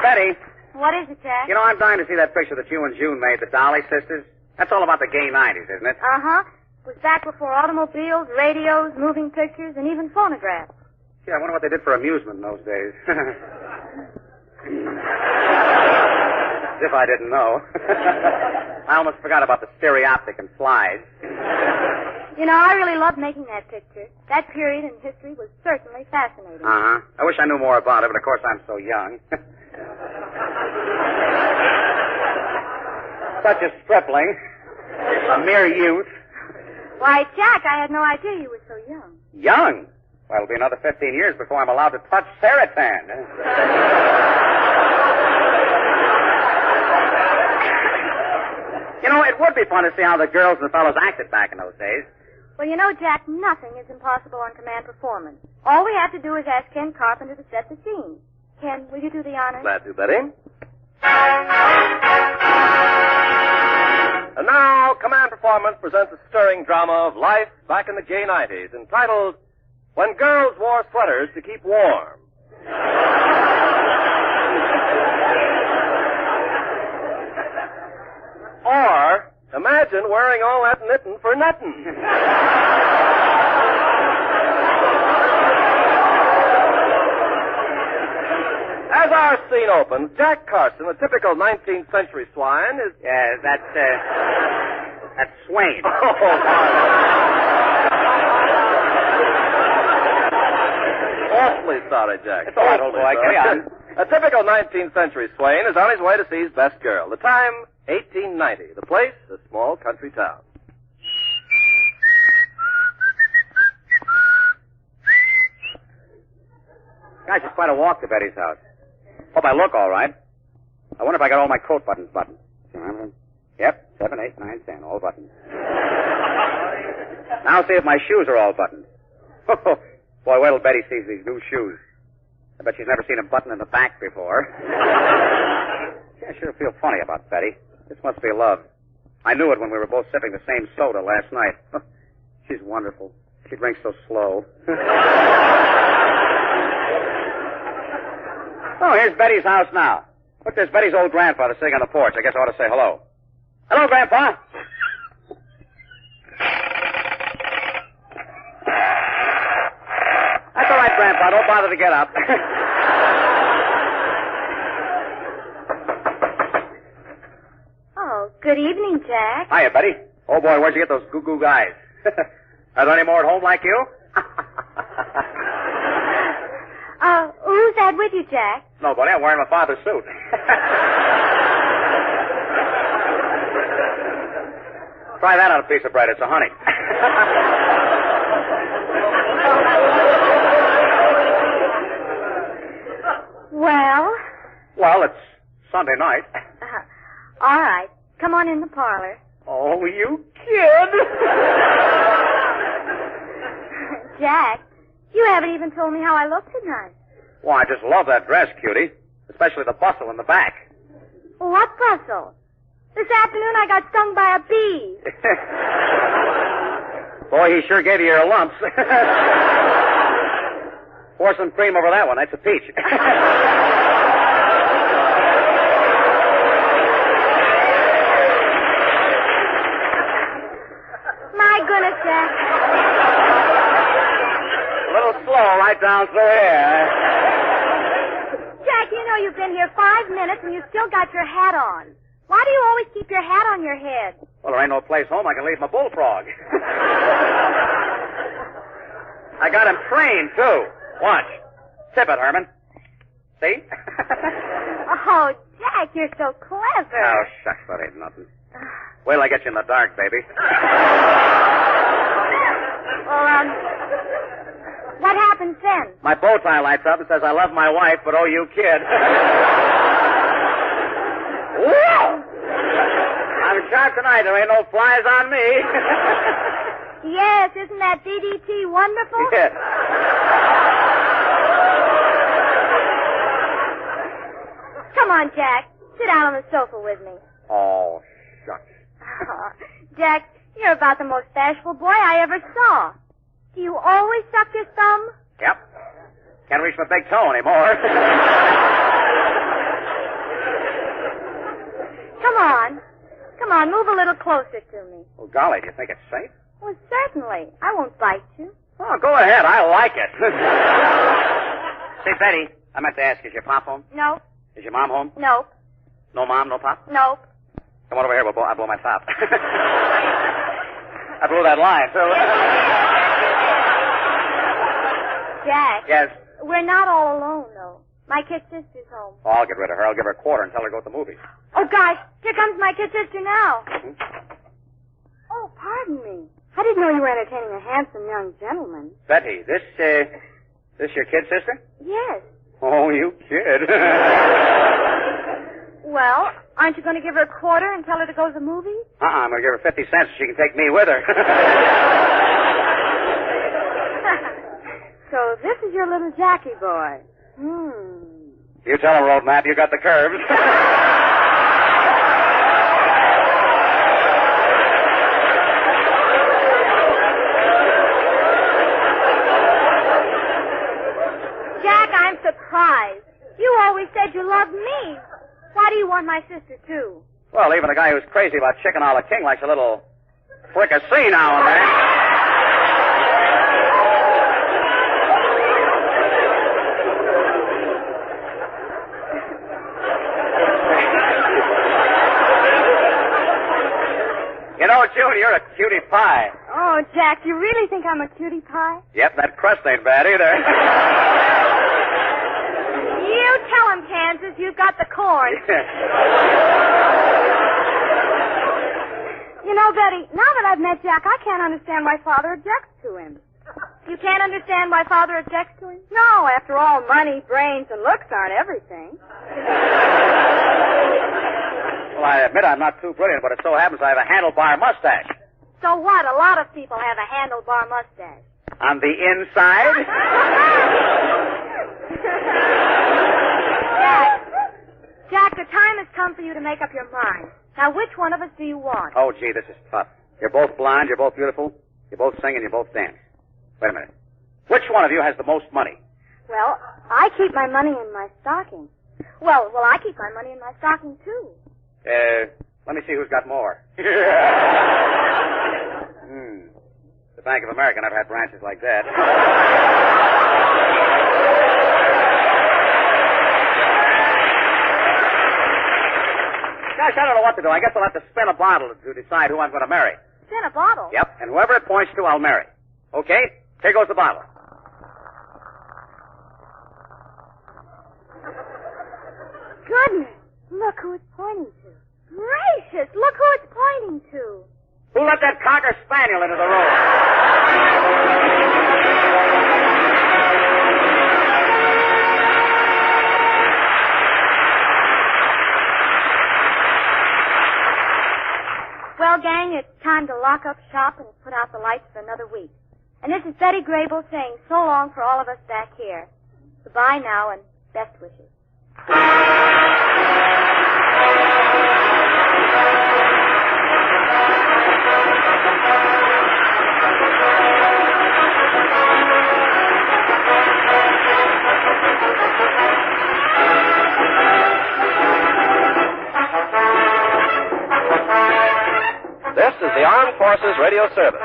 Betty. What is it, Jack? You know, I'm dying to see that picture that you and June made, the Dolly sisters. That's all about the gay 90s, isn't it? Uh-huh. It was back before automobiles, radios, moving pictures, and even phonographs. Gee, I wonder what they did for amusement in those days. As if I didn't know. I almost forgot about the stereoptic and slides. You know, I really loved making that picture. That period in history was certainly fascinating. Uh-huh. I wish I knew more about it, but of course I'm so young. Such a stripling. A mere youth. Why, Jack, I had no idea you were so young. Young? Well, it'll be another 15 years before I'm allowed to touch Saratan. You know, it would be fun to see how the girls and the fellows acted back in those days. Well, you know, Jack, nothing is impossible on command performance. All we have to do is ask Ken Carpenter to set the scene. Ken, will you do the honors? Glad to, Betty. And now, Command Performance presents a stirring drama of life back in the gay 90s, entitled When Girls Wore Sweaters to Keep Warm. Or, imagine wearing all that knitting for nothing. As our scene opens, Jack Carson, a typical 19th century swine, is... Yeah, that's Swain. Awfully sorry, Jack. It's all right, old boy. Carry on. A typical 19th century swain is on his way to see his best girl. The time, 1890. The place, a small country town. Gosh, it's quite a walk to Betty's house. Hope I look all right. I wonder if I got all my coat buttons buttoned. Yep, 7, 8, 9, 10, all buttoned. Now see if my shoes are all buttoned. Boy, wait till Betty sees these new shoes. I bet she's never seen a button in the back before. I sure feel funny about Betty. This must be love. I knew it when we were both sipping the same soda last night. She's wonderful. She drinks so slow. Oh, here's Betty's house now. Look, there's Betty's old grandfather sitting on the porch. I guess I ought to say hello. Hello, Grandpa. That's all right, Grandpa. Don't bother to get up. Oh, good evening, Jack. Hiya, Betty. Oh, boy, where'd you get those goo-goo guys? Are there any more at home like you? Who's that with you, Jack? Nobody. I'm wearing my father's suit. Try that on a piece of bread. It's a honey. Well, it's Sunday night. All right. Come on in the parlor. Oh, you kid. Jack, you haven't even told me how I look tonight. Well, I just love that dress, cutie. Especially the bustle in the back. What bustle? This afternoon I got stung by a bee. Boy, he sure gave you your lumps. Pour some cream over that one. That's a peach. My goodness, Jack. A little slow right down through here. Jack, you know you've been here 5 minutes and you still got your hat on. Why do you always keep your hat on your head? Well, there ain't no place home I can leave my bullfrog. I got him trained, too. Watch. Sip it, Herman. See? Oh, Jack, you're so clever. Oh, shucks, that ain't nothing. Wait till I get you in the dark, baby. Well, what happens then? My bow tie lights up and says, I love my wife, but oh, you kid. Whoa! I'm sharp tonight. There ain't no flies on me. Yes, isn't that DDT wonderful? Yeah. Come on, Jack. Sit down on the sofa with me. Oh, shucks. Jack, you're about the most bashful boy I ever saw. Do you always suck your thumb? Yep. Can't reach my big toe anymore. little closer to me. Oh, golly, do you think it's safe? Well, certainly. I won't bite you. Oh, go ahead. I like it. Say, Betty, I meant to ask, is your pop home? Nope. Is your mom home? Nope. No mom, no pop? Nope. Come on over here. I'll blow my top. I blew that line, so... Jack. Yes? We're not all alone, though. My kid sister's home. Oh, I'll get rid of her. I'll give her a quarter and tell her to go to the movies. Oh, gosh. Here comes my kid sister now. Hmm? Oh, pardon me. I didn't know you were entertaining a handsome young gentleman. Betty, this your kid sister? Yes. Oh, you kid. Well, aren't you going to give her a quarter and tell her to go to the movies? I'm going to give her 50 cents so she can take me with her. So this is your little Jackie boy. You tell him, Road Map, you got the curves. Jack, I'm surprised. You always said you loved me. Why do you want my sister, too? Well, even a guy who's crazy about Chicken a la King likes a little fricassee now and then. You know, June, you're a cutie pie. Oh, Jack, you really think I'm a cutie pie? Yep, that crust ain't bad either. You tell him, Kansas, you've got the corn. You know, Betty, now that I've met Jack, I can't understand why Father objects to him. You can't understand why Father objects to him? No, after all, money, brains, and looks aren't everything. Well, I admit I'm not too brilliant, but it so happens I have a handlebar mustache. So what? A lot of people have a handlebar mustache. On the inside? Jack, the time has come for you to make up your mind. Now, which one of us do you want? Oh, gee, this is tough. You're both blonde, you're both beautiful, you both sing, and you both dance. Wait a minute. Which one of you has the most money? Well, I keep my money in my stocking. Well, I keep my money in my stocking, too. Let me see who's got more. The Bank of America never had branches like that. Gosh, I don't know what to do. I guess I'll have to spin a bottle to decide who I'm going to marry. Spin a bottle? Yep, and whoever it points to, I'll marry. Okay? Here goes the bottle. Goodness, look who it's pointing to. Gracious, look who it's pointing to. Who let that cocker spaniel into the room? Well, gang, it's time to lock up shop and put out the lights for another week. And this is Betty Grable saying so long for all of us back here. Goodbye now and best wishes. This is the Armed Forces Radio Service.